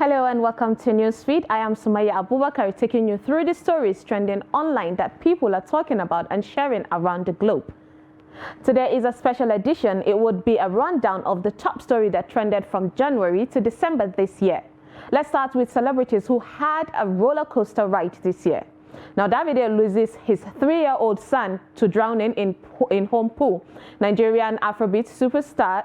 Hello and welcome to Newsfeed. I am Sumaya Abubakar, taking you through the stories trending online that people are talking about and sharing around the globe. Today is a special edition. It would be a rundown of the top story that trended from January to December this year. Let's start with celebrities who had a roller coaster ride this year. Now, Davido loses his 3-year-old son to drowning in home pool. Nigerian Afrobeat superstar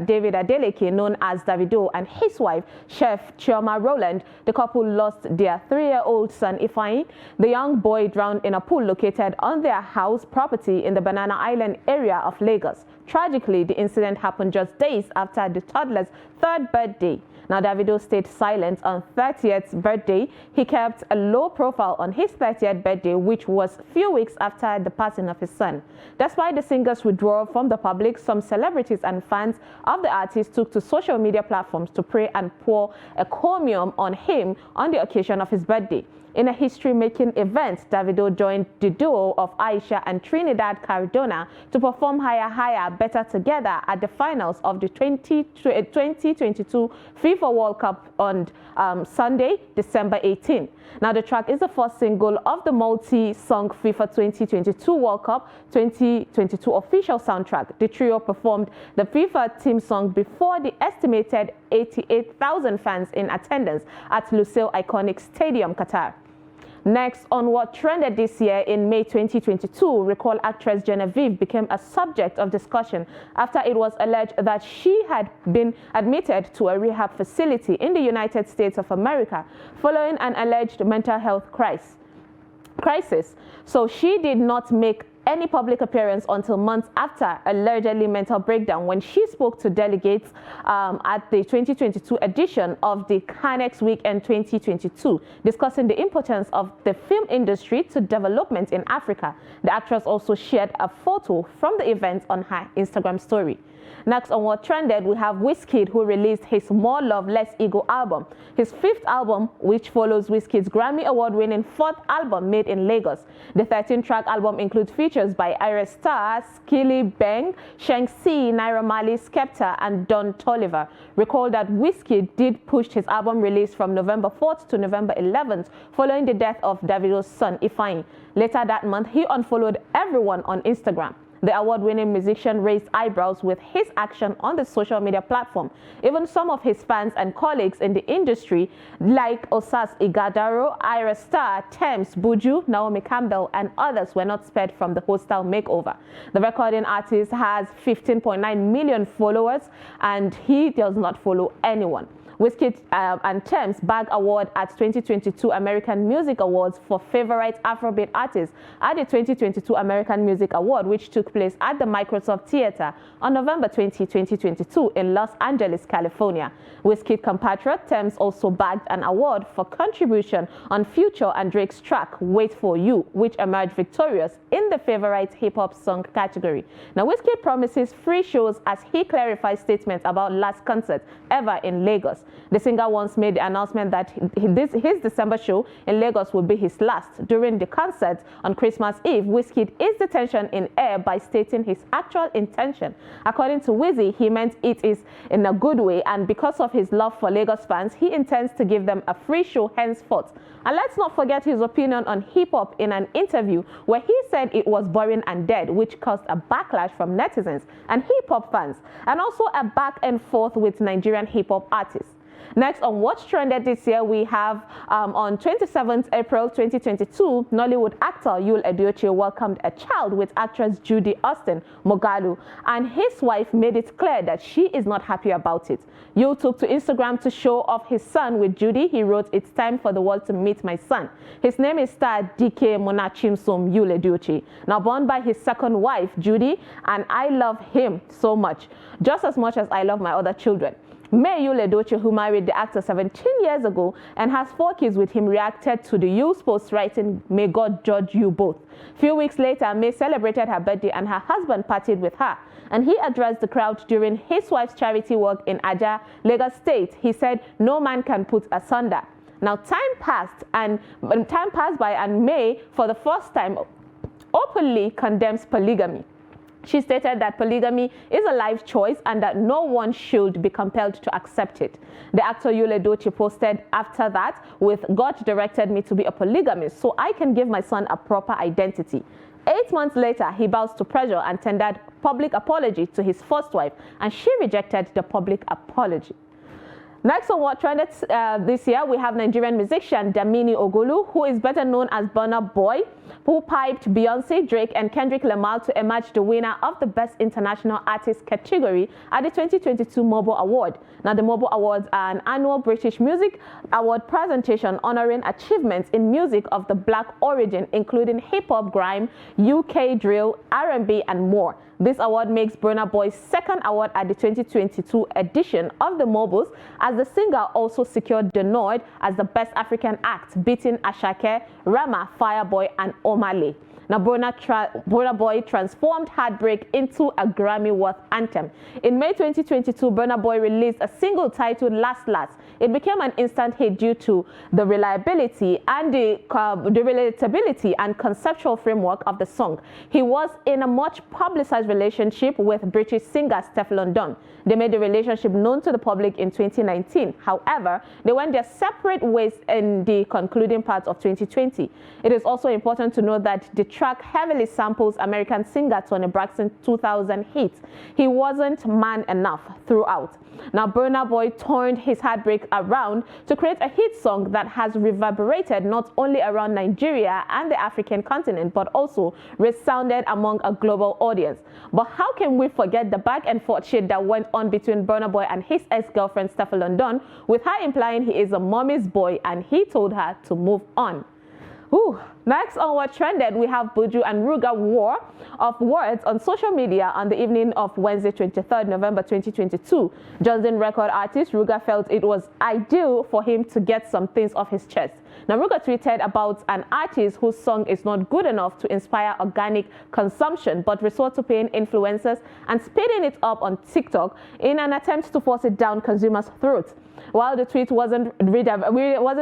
David Adeleke, known as Davido, and his wife, Chef Chioma Rowland, the couple lost their 3-year-old son, Ifeanyi. The young boy drowned in a pool located on their house property in the Banana Island area of Lagos. Tragically, the incident happened just days after the toddler's 3rd birthday. Now, Davido stayed silent on 30th birthday. He kept a low profile on his 30th birthday, which was a few weeks after the passing of his son. Despite the singer's withdrawal from the public, some celebrities and fans of the artist took to social media platforms to pray and pour encomium on him on the occasion of his birthday. In a history-making event, Davido joined the duo of Aisha and Trinidad Cardona to perform Higher Higher, Better Together at the finals of the 2022 FIFA World Cup on Sunday, December 18. Now, the track is the first single of the multi-song FIFA 2022 World Cup 2022 official soundtrack. The trio performed the FIFA team song before the estimated 88,000 fans in attendance at Lusail Iconic Stadium, Qatar. Next, on what trended this year in May 2022, recall actress Genevieve became a subject of discussion after it was alleged that she had been admitted to a rehab facility in the United States of America following an alleged mental health crisis. So she did not make any public appearance until months after allegedly mental breakdown, when she spoke to delegates at the 2022 edition of the Cannes Weekend 2022, discussing the importance of the film industry to development in Africa. The actress also shared a photo from the event on her Instagram story. Next, on what trended, we have Wizkid, who released his More Love, Less Ego album, his 5th album, which follows Wizkid's Grammy Award-winning 4th album made in Lagos. The 13-track album includes features by Ayra Starr, Skilly Bang, Shanksy, Naira Marley, Skepta, and Don Toliver. Recall that Wizkid did push his album release from November 4th to November 11th following the death of Davido's son, Ifeanyi. Later that month, he unfollowed everyone on Instagram. The award-winning musician raised eyebrows with his action on the social media platform. Even some of his fans and colleagues in the industry, like Osas Ighodaro, Ayra Starr, Tems, Buju, Naomi Campbell, and others, were not spared from the hostile makeover. The recording artist has 15.9 million followers, and he does not follow anyone. Wizkid and Tems bagged award at 2022 American Music Awards for Favorite Afrobeat Artist at the 2022 American Music Award, which took place at the Microsoft Theater on November 20, 2022 in Los Angeles, California. Wizkid compatriot Tems also bagged an award for contribution on Future and Drake's track Wait For You, which emerged victorious in the Favorite Hip-Hop Song category. Now, Wizkid promises free shows as he clarifies statements about last concert ever in Lagos. The singer once made the announcement that his December show in Lagos would be his last. During the concert on Christmas Eve, Wizkid eased the tension in air by stating his actual intention. According to Wizzy, he meant it is in a good way, and because of his love for Lagos fans, he intends to give them a free show henceforth. And let's not forget his opinion on hip-hop in an interview where he said it was boring and dead, which caused a backlash from netizens and hip-hop fans, and also a back and forth with Nigerian hip-hop artists. Next, on what's trended this year, we have on 27th April 2022, Nollywood actor Yul Edochie welcomed a child with actress Judy Austin Mogalu, and his wife made it clear that she is not happy about it. Yul took to Instagram to show off his son with Judy. He wrote, "It's time for the world to meet my son. His name is Star DK Monachimsom Yul Edochie, now born by his second wife, Judy, and I love him so much as I love my other children." May Yul Edochie, who married the actor 17 years ago and has 4 kids with him, reacted to the Yul's post, writing, "May God judge you both." Few weeks later, May celebrated her birthday and her husband partied with her. And he addressed the crowd during his wife's charity work in Aja, Lagos State. He said, "No man can put asunder." Now, time passed by, and May, for the first time, openly condemns polygamy. She stated that polygamy is a life choice and that no one should be compelled to accept it. The actor Yul Edochie posted after that with, "God directed me to be a polygamist so I can give my son a proper identity." 8 months later, he bows to pressure and tendered public apology to his first wife, and she rejected the public apology. Next on what trended this year, we have Nigerian musician Damini Ogulu, who is better known as Burna Boy, who piped Beyonce, Drake, and Kendrick Lamar to emerge the winner of the Best International Artist category at the 2022 MOBO Award. Now, the MOBO Awards are an annual British music award presentation honoring achievements in music of the black origin, including hip-hop, grime, UK drill, R&B, and more. This award makes Burna Boy's second award at the 2022 edition of the MOBOs, as the singer also secured the nod as the Best African Act, beating Ashake, Rema, Fireboy, and Omale. Now, Burna Boy transformed Heartbreak into a Grammy-worth anthem. In May 2022, Burna Boy released a single titled Last Last. It became an instant hit due to the reliability and the relatability and conceptual framework of the song. He was in a much publicized relationship with British singer Stefflon Don. They made the relationship known to the public in 2019. However, they went their separate ways in the concluding part of 2020. It is also important to note that the track heavily samples American singer Toni Braxton's 2000 hit, "He Wasn't Man Enough," throughout. Now, Burna Boy turned his Heartbreak around to create a hit song that has reverberated not only around Nigeria and the African continent, but also resounded among a global audience. But how can we forget the back and forth shit that went on between Burna Boy and his ex-girlfriend Stefflon Don, with her implying he is a mommy's boy and he told her to move on. Next on what trended, we have Buju and Ruga war of words on social media on the evening of Wednesday, 23rd November 2022. Johnson record artist Ruga felt it was ideal for him to get some things off his chest. Now, Ruga tweeted about an artist whose song is not good enough to inspire organic consumption, but resort to paying influencers and speeding it up on TikTok in an attempt to force it down consumers' throats. While the tweet wasn't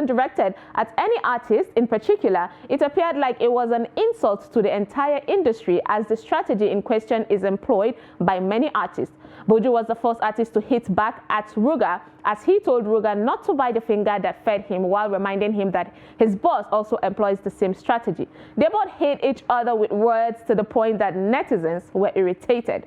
directed at any artist in particular, it appeared like it was an insult to the entire industry, as the strategy in question is employed by many artists. Buju was the first artist to hit back at Ruga, as he told Ruga not to bite the finger that fed him, while reminding him that his boss also employs the same strategy. They both hit each other with words to the point that netizens were irritated.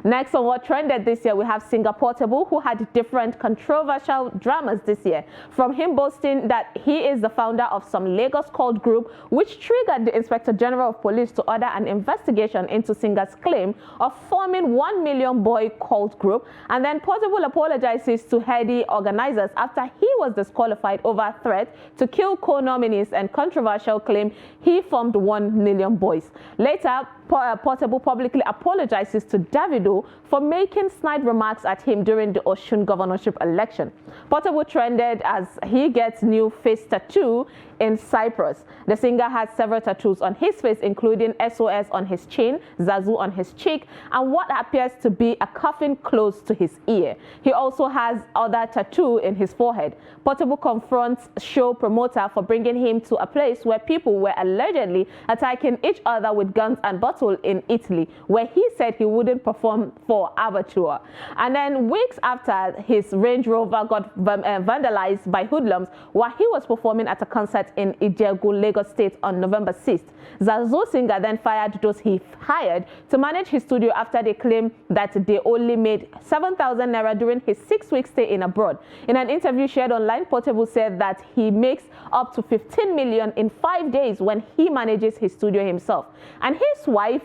Next on what trended this year, we have Singer Portable, who had different controversial dramas this year. From him boasting that he is the founder of some Lagos cult group, which triggered the Inspector General of Police to order an investigation into Singer's claim of forming 1 Million Boy cult group. And then Portable apologizes to heady organizers after he was disqualified over a threat to kill co-nominees and controversial claim he formed 1 Million Boys. Later, Portable publicly apologizes to Davido for making snide remarks at him during the Osun governorship election. Portable trended as he gets new face tattoo in Cyprus. The singer has several tattoos on his face, including SOS on his chin, Zazu on his cheek, and what appears to be a coffin close to his ear. He also has other tattoo in his forehead. Portable confronts show promoter for bringing him to a place where people were allegedly attacking each other with guns and bottles in Italy, where he said he wouldn't perform for Abertura. And then weeks after, his Range Rover got vandalized by hoodlums while he was performing at a concert in Ijebu, Lagos State on November 6th. Zazu singer then fired those he hired to manage his studio after they claimed that they only made 7,000 naira during his 6-week stay in abroad. In an interview shared online, Portable said that he makes up to 15 million in 5 days when he manages his studio himself. And his wife,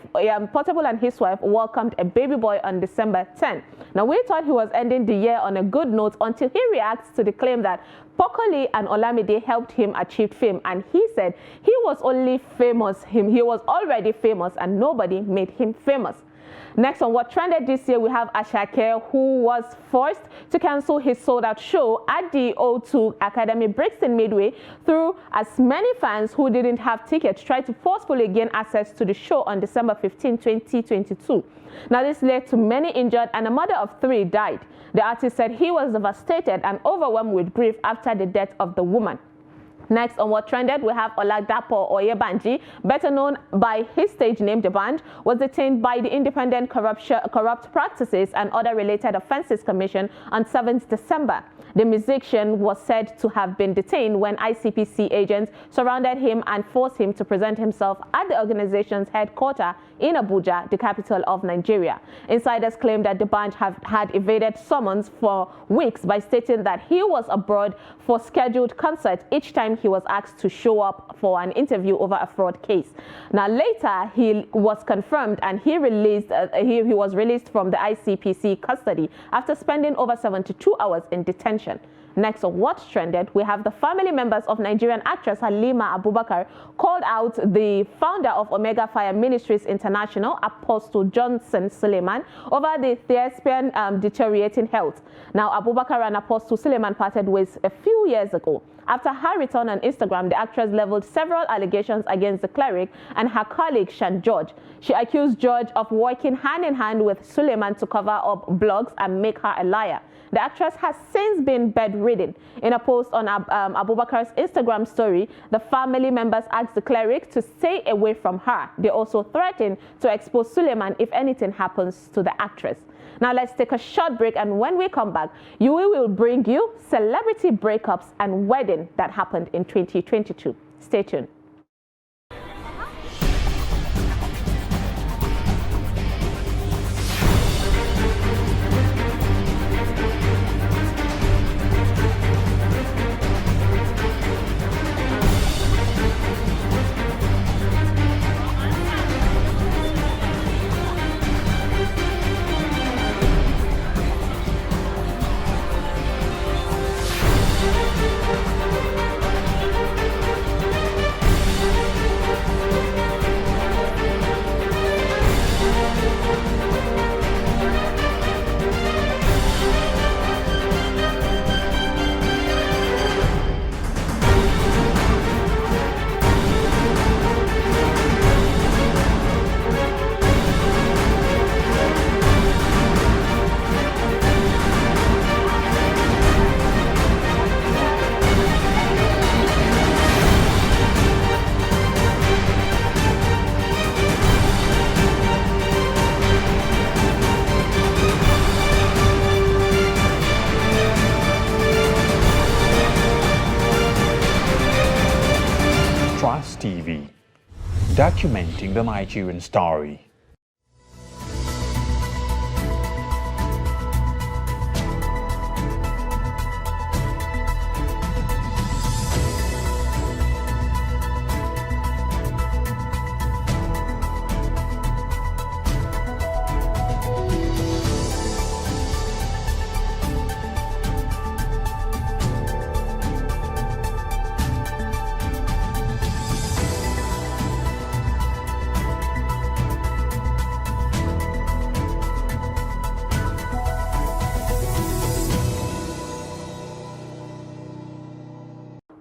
Portable and his wife, welcomed a baby boy on December 10. Now, we thought he was ending the year on a good note until he reacts to the claim that Pokoli and Olamide helped him achieve fame, and he said he was already famous and nobody made him famous. Next on what trended this year, we have Ashake, who was forced to cancel his sold-out show at the O2 Academy Brixton Midway through as many fans who didn't have tickets tried to forcefully gain access to the show on December 15, 2022. Now, this led to many injured and a mother of 3 died. The artist said he was devastated and overwhelmed with grief after the death of the woman. Next on what trended, we have Oladapo Oyebanji, better known by his stage name Deband, was detained by the Independent Corrupt Practices and Other Related Offences Commission on 7th December. The musician was said to have been detained when ICPC agents surrounded him and forced him to present himself at the organization's headquarters in Abuja, the capital of Nigeria. Insiders claim that the band had evaded summons for weeks by stating that he was abroad for scheduled concerts each time he was asked to show up for an interview over a fraud case. Now later he was confirmed and he was released from the ICPC custody after spending over 72 hours in detention. Next on What's Trended, we have the family members of Nigerian actress Halima Abubakar called out the founder of Omega Fire Ministries International, Apostle Johnson Suleiman, over the thespian deteriorating health. Now, Abubakar and Apostle Suleiman parted ways a few years ago. After her return on Instagram, the actress leveled several allegations against the cleric and her colleague, Shan George. She accused George of working hand in hand with Suleiman to cover up blogs and make her a liar. The actress has since been bedridden. In a post on Abubakar's Instagram story, the family members asked the cleric to stay away from her. They also threatened to expose Suleiman if anything happens to the actress. Now let's take a short break, and when we come back, we will bring you celebrity breakups and wedding that happened in 2022. Stay tuned. TV, documenting the Nigerian story.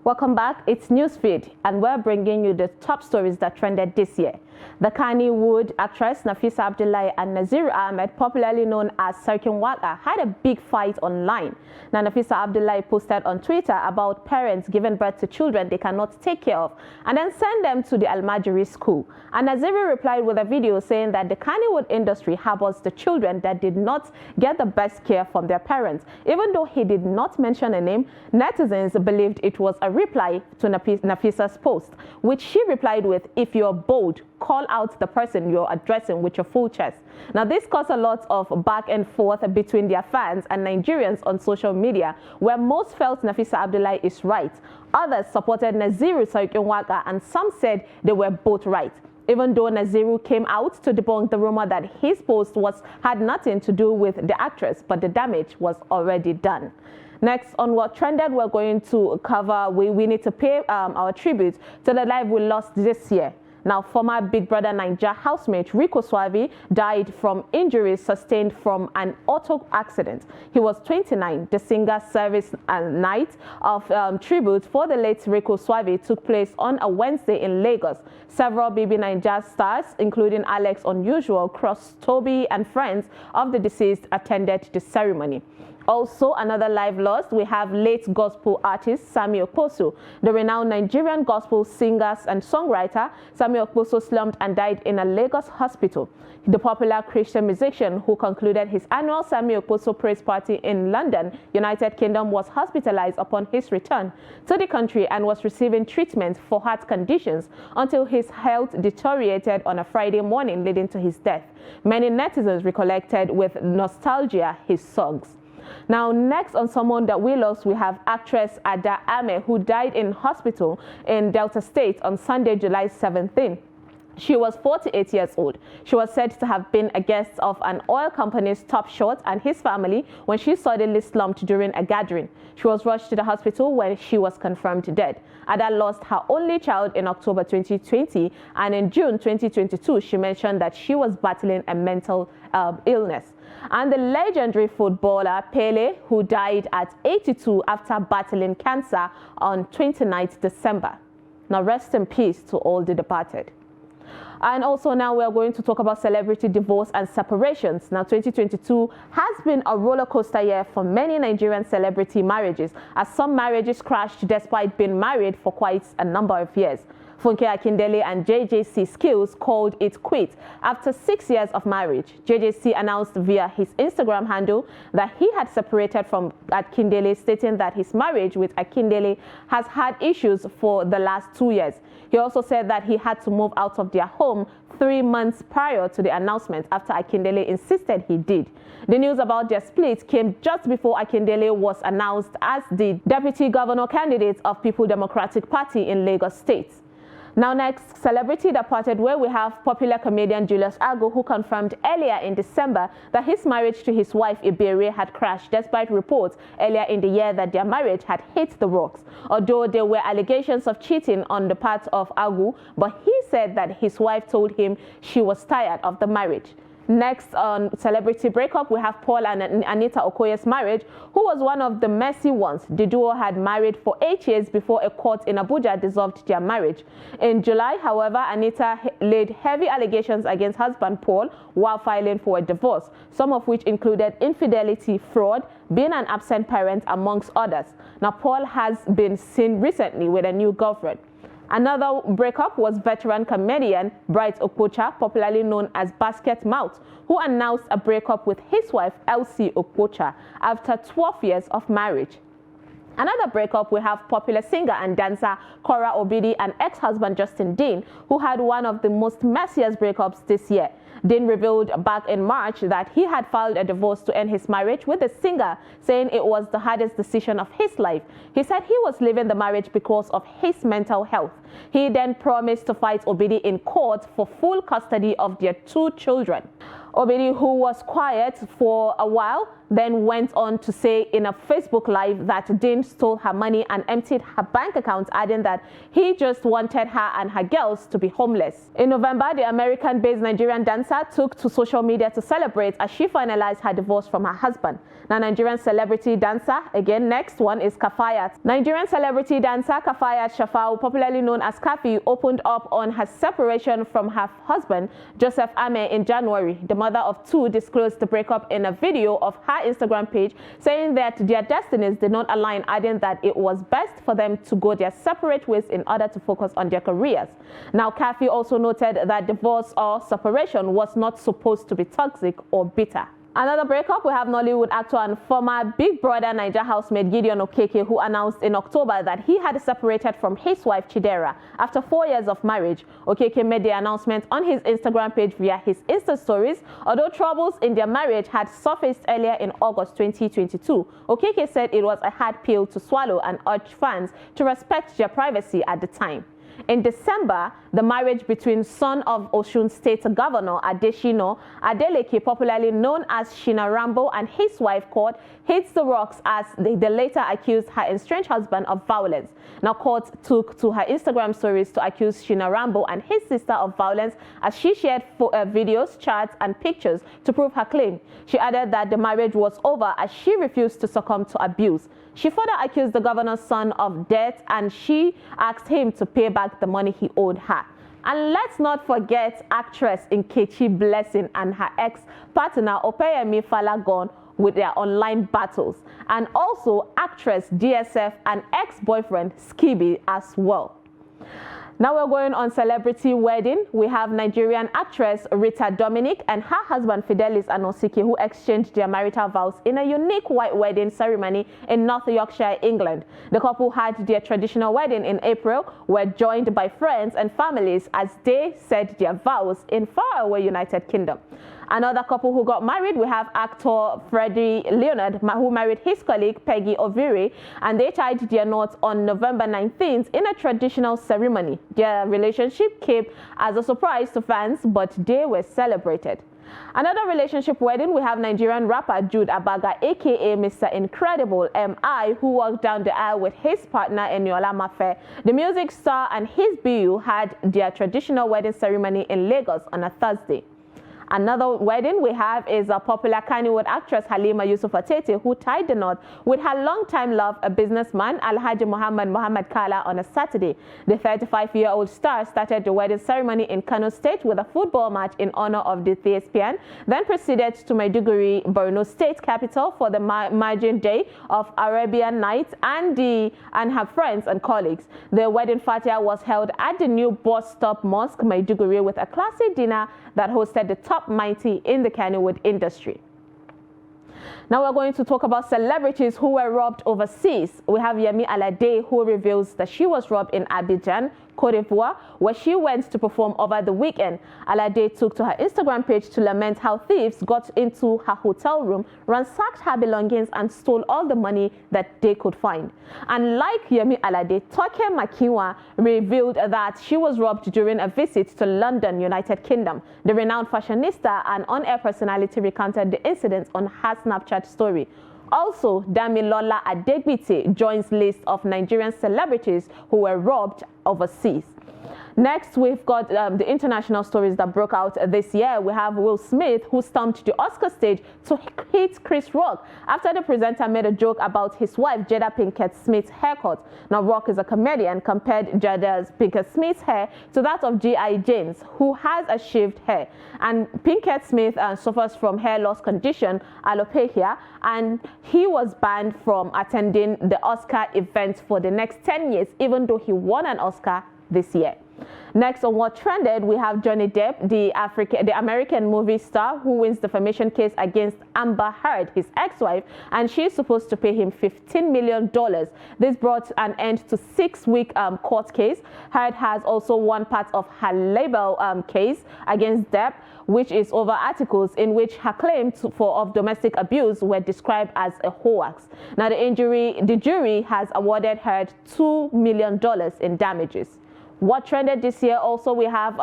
Welcome back. It's Newsfeed, and we're bringing you the top stories that trended this year. The Kannywood actress Nafisa Abdullahi and Naziru Ahmed, popularly known as Sarkin Waka, had a big fight online. Now, Nafisa Abdullahi posted on Twitter about parents giving birth to children they cannot take care of and then send them to the Almajiri school. And Naziru replied with a video saying that the Kannywood industry harbors the children that did not get the best care from their parents. Even though he did not mention a name, netizens believed it was a reply to Nafisa's post, which she replied with, "If you're bold, call out the person you're addressing with your full chest." Now, this caused a lot of back and forth between their fans and Nigerians on social media, where most felt Nafisa Abdullahi is right. Others supported Naziru Sarkin Waka, and some said they were both right. Even though Naziru came out to debunk the rumor that his post had nothing to do with the actress, but the damage was already done. Next, on what trended, we're going to cover, we need to pay our tribute to the life we lost this year. Now, former Big Brother Naija housemate Rico Suave died from injuries sustained from an auto accident. He was 29. The singer's service night of tribute for the late Rico Suave took place on a Wednesday in Lagos. Several BB Naija stars, including Alex Unusual, Cross, Toby, and friends of the deceased attended the ceremony. Also, another life lost, we have late gospel artist Sammy Okposo. The renowned Nigerian gospel singer and songwriter Sammy Okposo slumped and died in a Lagos hospital. The popular Christian musician who concluded his annual Sammy Okposo Praise Party in London, United Kingdom, was hospitalized upon his return to the country and was receiving treatment for heart conditions until his health deteriorated on a Friday morning, leading to his death. Many netizens recollected with nostalgia his songs. Now, next on someone that we lost, we have actress Ada Ame, who died in hospital in Delta State on Sunday, July 17. She was 48 years old. She was said to have been a guest of an oil company's top shot and his family when she suddenly slumped during a gathering. She was rushed to the hospital where she was confirmed dead. Ada lost her only child in October 2020, and in June 2022, she mentioned that she was battling a mental illness. And the legendary footballer Pele, who died at 82 after battling cancer on 29th December. Now, rest in peace to all the departed. And also now we are going to talk about celebrity divorce and separations. Now 2022 has been a roller coaster year for many Nigerian celebrity marriages, as some marriages crashed despite being married for quite a number of years. Funke Akindele and JJC Skills called it quits after 6 years of marriage. JJC announced via his Instagram handle that he had separated from Akindele, stating that his marriage with Akindele has had issues for the last 2 years. He also said that he had to move out of their home 3 months prior to the announcement after Akindele insisted he did. The news about their split came just before Akindele was announced as the deputy governor candidate of People Democratic Party in Lagos State. Now next, celebrity departed, where we have popular comedian Julius Ago, who confirmed earlier in December that his marriage to his wife Iberi had crashed, despite reports earlier in the year that their marriage had hit the rocks. Although there were allegations of cheating on the part of Ago, but he said that his wife told him she was tired of the marriage. Next on celebrity breakup, we have Paul and Anita Okoye's marriage, who was one of the messy ones. The duo had married for 8 years before a court in Abuja dissolved their marriage. In July, however, Anita laid heavy allegations against husband Paul while filing for a divorce, some of which included infidelity, fraud, being an absent parent, amongst others. Now, Paul has been seen recently with a new girlfriend. Another breakup was veteran comedian Bright Okpocha, popularly known as Basket Mouth, who announced a breakup with his wife Elsie Okpocha after 12 years of marriage. Another breakup, we have popular singer and dancer Cora Obidi and ex-husband Justin Dean, who had one of the most messiest breakups this year. Dean revealed back in March that he had filed a divorce to end his marriage with the singer, saying it was the hardest decision of his life. He said he was leaving the marriage because of his mental health. He then promised to fight Obidi in court for full custody of their 2 children. Obidi, who was quiet for a while, then went on to say in a Facebook Live that Dean stole her money and emptied her bank account, adding that he just wanted her and her girls to be homeless. In November, the American-based Nigerian dancer took to social media to celebrate as she finalized her divorce from her husband. Now, Nigerian celebrity dancer, again, next one is Kafayat. Nigerian celebrity dancer Kafayat Shafau, popularly known as Kafi, opened up on her separation from her husband, Joseph Ame, in January. The mother of 2 disclosed the breakup in a video of her Instagram page, saying that their destinies did not align, adding that it was best for them to go their separate ways in order to focus on their careers. Now, Kafi also noted that divorce or separation was not supposed to be toxic or bitter. Another breakup, we have Nollywood actor and former Big Brother Naija housemate Gideon Okeke, who announced in October that he had separated from his wife Chidera after 4 years of marriage. Okeke made the announcement on his Instagram page via his Insta stories. Although troubles in their marriage had surfaced earlier in August 2022, Okeke said it was a hard pill to swallow and urged fans to respect their privacy at the time. In December, the marriage between son of Osun State Governor Adeshino Adeleke, popularly known as Shina Rambo, and his wife Court hits the rocks as they later accused her estranged husband of violence. Now, Court took to her Instagram stories to accuse Shina Rambo and his sister of violence as she shared videos, chats, and pictures to prove her claim. She added that the marriage was over as she refused to succumb to abuse. She further accused the governor's son of debt, and she asked him to pay back the money he owed her. And let's not forget actress Nkechi Blessing and her ex-partner Opeyemi Falagon with their online battles, and also actress DSF and ex-boyfriend Skibby as well. Now we're going on celebrity wedding. We have Nigerian actress Rita Dominic and her husband Fidelis Anosike, who exchanged their marital vows in a unique white wedding ceremony in North Yorkshire, England. The couple had their traditional wedding in April, were joined by friends and families as they said their vows in faraway United Kingdom. Another couple who got married, we have actor Freddie Leonard, who married his colleague Peggy Oviri, and they tied their knots on November 19th in a traditional ceremony. Their relationship came as a surprise to fans, but they were celebrated. Another relationship wedding, we have Nigerian rapper Jude Abaga, aka Mr. Incredible MI, who walked down the aisle with his partner Eniola Mafe. The music star and his BU had their traditional wedding ceremony in Lagos on a Thursday. Another wedding we have is a popular Kannywood actress Halima Yusuf Atete, who tied the knot with her longtime love, a businessman Alhaji Muhammad Kala, on a Saturday. The 35-year-old star started the wedding ceremony in Kano State with a football match in honor of the thespian, then proceeded to Maiduguri, Borno State capital, for the margin day of Arabian Nights and her friends and colleagues. The wedding fatia was held at the new Bus Stop Mosque, Maiduguri, with a classy dinner that hosted the top mighty in the Kannywood industry. Now we're going to talk about celebrities who were robbed overseas. We have Yemi Alade, who reveals that she was robbed in Abidjan, Cote d'Ivoire, where she went to perform over the weekend. Alade took to her Instagram page to lament how thieves got into her hotel room, ransacked her belongings, and stole all the money that they could find. And like Yemi Alade, Toke Makiwa revealed that she was robbed during a visit to London, United Kingdom. The renowned fashionista and on-air personality recounted the incident on her Snapchat story. Also, Damilola Adegbite joins list of Nigerian celebrities who were robbed overseas. Next, we've got the international stories that broke out this year. We have Will Smith, who stormed the Oscar stage to hit Chris Rock after the presenter made a joke about his wife, Jada Pinkett Smith's haircut. Now, Rock is a comedian, compared Jada Pinkett Smith's hair to that of G.I. James, who has a shaved hair. And Pinkett Smith suffers from hair loss condition, alopecia, and he was banned from attending the Oscar event for the next 10 years, even though he won an Oscar this year. Next on what trended, we have Johnny Depp, the American movie star, who wins defamation case against Amber Heard, his ex-wife, and she's supposed to pay him $15 million. This brought an end to 6-week court case. Heard has also won part of her label case against Depp, which is over articles in which her claims of domestic abuse were described as a hoax. Now, the jury has awarded Heard $2 million in damages. What trended this year also, we have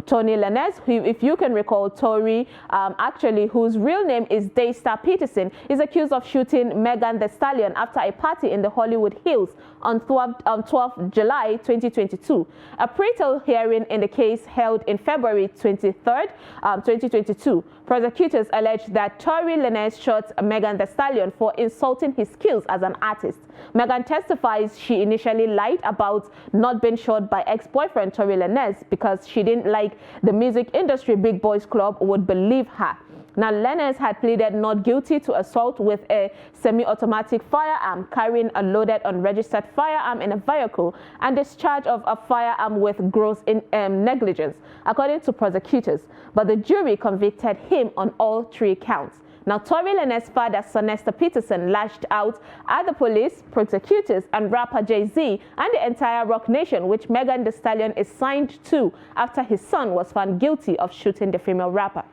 Tony Lanez, who, if you can recall, Tory, actually, whose real name is Daystar Peterson, is accused of shooting Megan Thee Stallion after a party in the Hollywood Hills on 12 July 2022. A pre-trial hearing in the case held in February 23rd, 2022. Prosecutors alleged that Tory Lanez shot Megan Thee Stallion for insulting his skills as an artist. Megan testifies she initially lied about not being shot by ex-boyfriend Tory Lanez because she didn't like the music industry Big Boys Club would believe her. Now, Lanez had pleaded not guilty to assault with a semi-automatic firearm, carrying a loaded unregistered firearm in a vehicle, and discharge of a firearm with gross negligence, according to prosecutors. But the jury convicted him on all 3 counts. Now, Tory Lanez's father, Sonesta Peterson, lashed out at the police, prosecutors, and rapper Jay-Z and the entire Rock Nation, which Megan Thee Stallion is signed to after his son was found guilty of shooting the female rapper.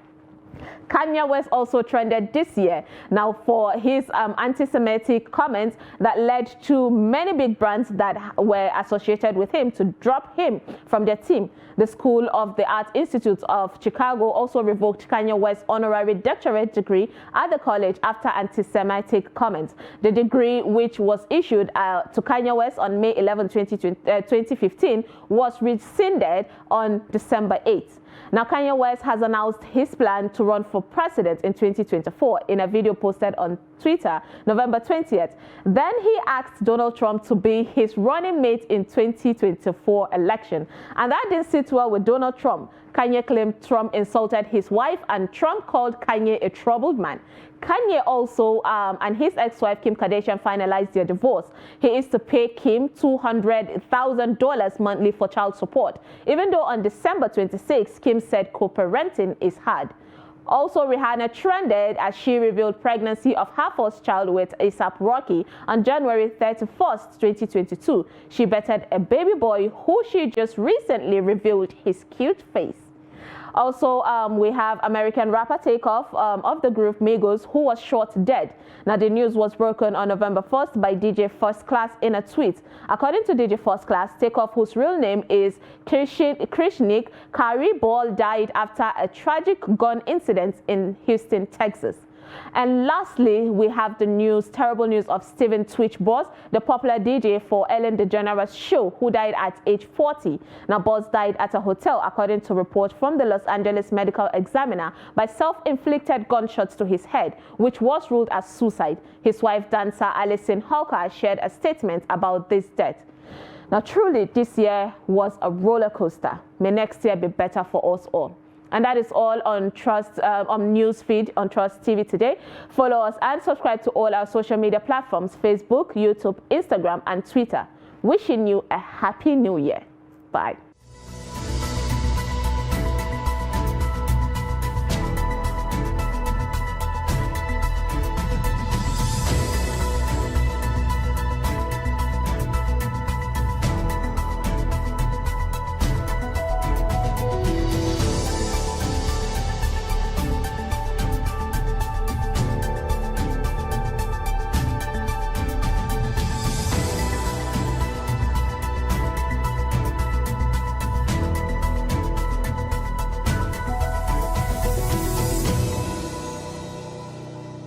Kanye West also trended this year now for his anti-Semitic comments that led to many big brands that were associated with him to drop him from their team. The School of the Art Institute of Chicago also revoked Kanye West's honorary doctorate degree at the college after anti-Semitic comments. The degree, which was issued to Kanye West on May 11, 2015, was rescinded on December 8th. Now, Kanye West has announced his plan to run for president in 2024 in a video posted on Twitter, November 20th. Then he asked Donald Trump to be his running mate in 2024 election. And that didn't sit well with Donald Trump. Kanye claimed Trump insulted his wife, and Trump called Kanye a troubled man. Kanye also and his ex-wife Kim Kardashian finalized their divorce. He is to pay Kim $200,000 monthly for child support, even though on December 26, Kim said co-parenting is hard. Also, Rihanna trended as she revealed pregnancy of her first child with A$AP Rocky on January 31st, 2022. She betted a baby boy who she just recently revealed his cute face. Also, we have American rapper Takeoff of the group Migos, who was shot dead. Now, the news was broken on November 1st by DJ First Class in a tweet. According to DJ First Class, Takeoff, whose real name is Krishnik Kari Ball, died after a tragic gun incident in Houston, Texas. And lastly, we have the terrible news of Steven Twitch Boss, the popular DJ for Ellen DeGeneres' show, who died at age 40. Now, Boss died at a hotel, according to report from the Los Angeles Medical Examiner, by self-inflicted gunshots to his head, which was ruled as suicide. His wife, dancer Alison Hawker, shared a statement about this death. Now, truly, this year was a roller coaster. May next year be better for us all. And that is all on Newsfeed on Trust TV today. Follow us and subscribe to all our social media platforms: Facebook, YouTube, Instagram, and Twitter. Wishing you a happy new year. Bye.